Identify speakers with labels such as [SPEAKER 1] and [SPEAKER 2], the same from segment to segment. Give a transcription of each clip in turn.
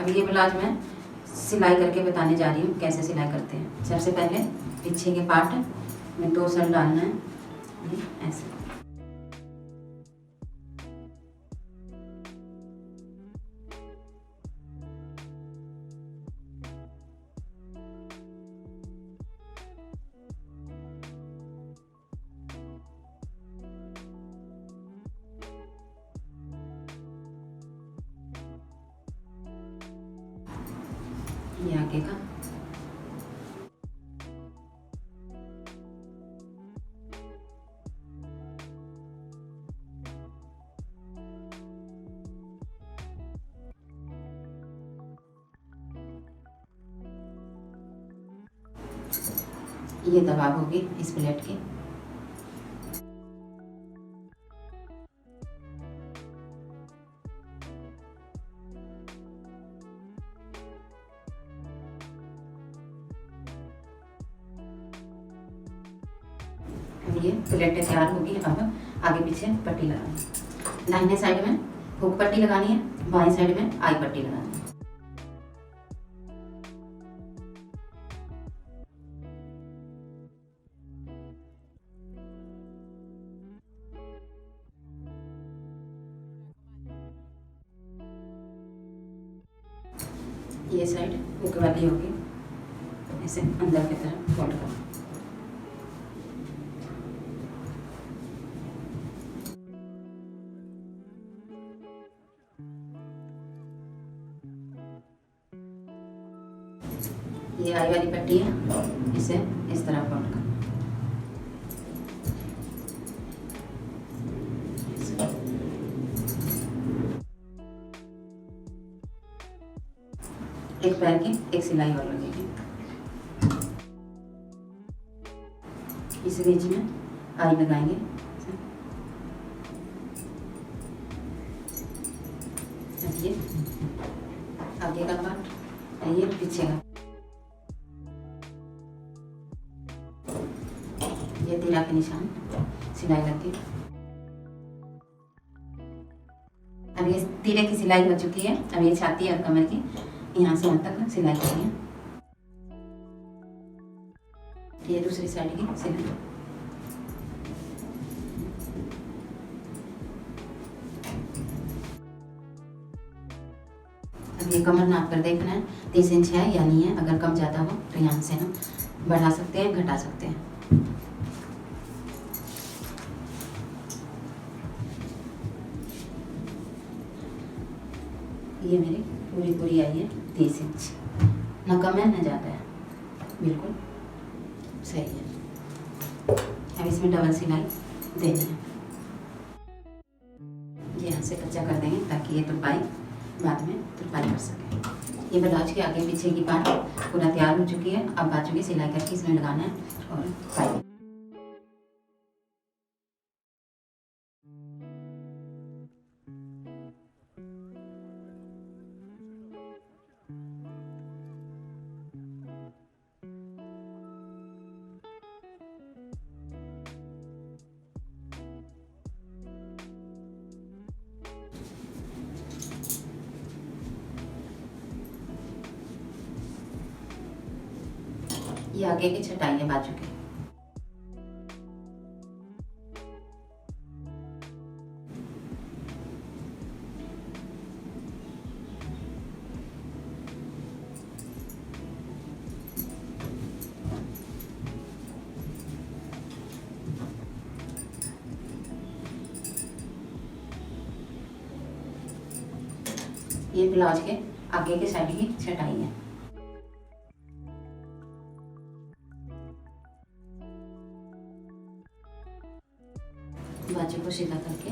[SPEAKER 1] अभी ये ब्लाउज मैं सिलाई करके बताने जा रही हूँ कैसे सिलाई करते हैं। सबसे पहले पीछे के पार्ट में 2 सर डालना है, ऐसे। ये आगे का ये दबाव होगी इस प्लेट की। अब ये प्लेटें तैयार होगी। अब आगे पीछे पट्टी लगानी। दाहिने साइड में हुक पट्टी लगानी है, बाएं साइड में आई पट्टी लगानी है। ये साइड हुक वाली होगी, ऐसे अंदर की तरफ फोल्ड करना। ये आई वाली पट्टी है, इसे इस तरह फोल्ड करना। एक पैर की एक सिलाई और लगेगी। इस बीच में आई लगाएंगे। ये आगे का पार्ट, ये पीछे का। ये तीरा के निशान सिलाई लगी। अब ये तीरे की सिलाई हो चुकी है। अब ये छाती और कमर की यहाँ से यहाँ तक सिलाई करनी है। ये दूसरी साइड की सिलाई। अब ये कमर नाप कर देखना है 30 इंच है या नहीं है। अगर कम ज़्यादा हो तो यहाँ से हम बढ़ा सकते हैं, घटा सकते हैं। ये मेरी पूरी आई है 30 इंच, ना कम है ना ज़्यादा है, बिल्कुल सही है। अब इसमें डबल सिलाई देनी है। ये यहाँ से कच्चा कर देंगे ताकि ये तुरपाई बाद में तुरपाई कर सके। ये ब्लाउज के आगे पीछे की पार्ट पूरा तैयार हो चुकी है। अब बाजू की सिलाई करके इसमें लगाना है और पाई। ये आगे की छटाई है बाजू की। ये ब्लाउज के आगे के साइड की छटाई है। बाजू को सीधा करके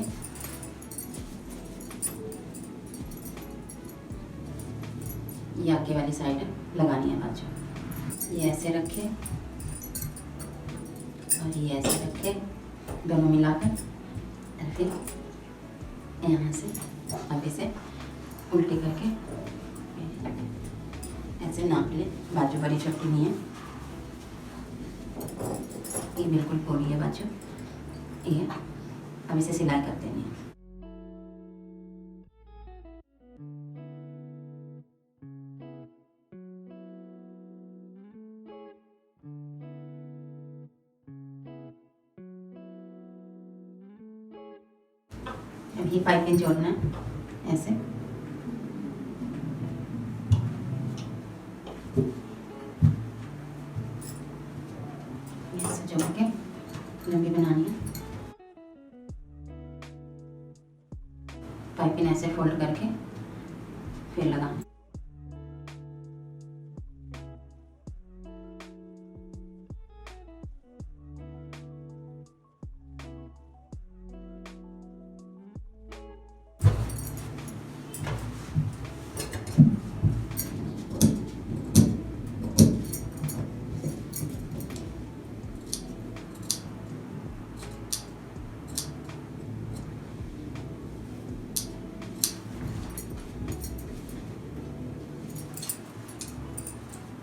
[SPEAKER 1] ये आगे वाली साइड लगानी है बाजू। ये ऐसे रखे और ये ऐसे रखे, दोनों मिलाकर रखे। यहाँ से अब इसे उल्टी करके ऐसे नाप ले। बाजू बड़ी छोटी नहीं है, ये बिल्कुल पूरी है बाजू। ये अब इसे सिलाई कर देनी है। ये पाइपिंग जोड़ना है ऐसे, ऐसे जोड़ के लंबी बनानी है। पाइपिंग ऐसे फोल्ड करके फिर लगाना।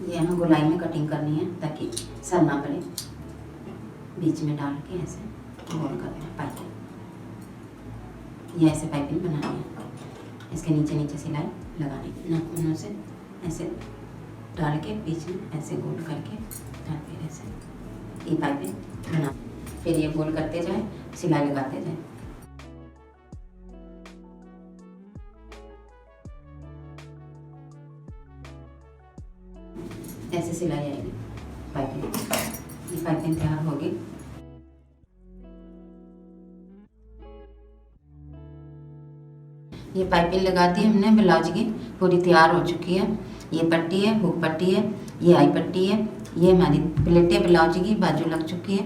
[SPEAKER 1] ये यहाँ गोलाई में कटिंग करनी है ताकि सल ना पड़े। बीच में डाल के ऐसे गोल करना है पाइपिंग। ये ऐसे पाइपिंग बनानी है। इसके नीचे नीचे सिलाई लगानी है, नाखूनों से ऐसे डाल के बीच में ऐसे गोल करके फिर ऐसे ये पाइपिंग बना। फिर ये गोल करते जाए, सिलाई लगाते जाए। ऐसे सिलाई आएगी पाइपिंग। ये पाइपिंग तैयार होगी। ये पाइपिंग लगा दी हमने ब्लाउज की, पूरी तैयार हो चुकी है। ये पट्टी है, हुक पट्टी है, ये आई पट्टी है, ये हमारी प्लेटें ब्लाउज की बाजू लग चुकी है।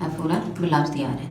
[SPEAKER 1] अब पूरा ब्लाउज तैयार है।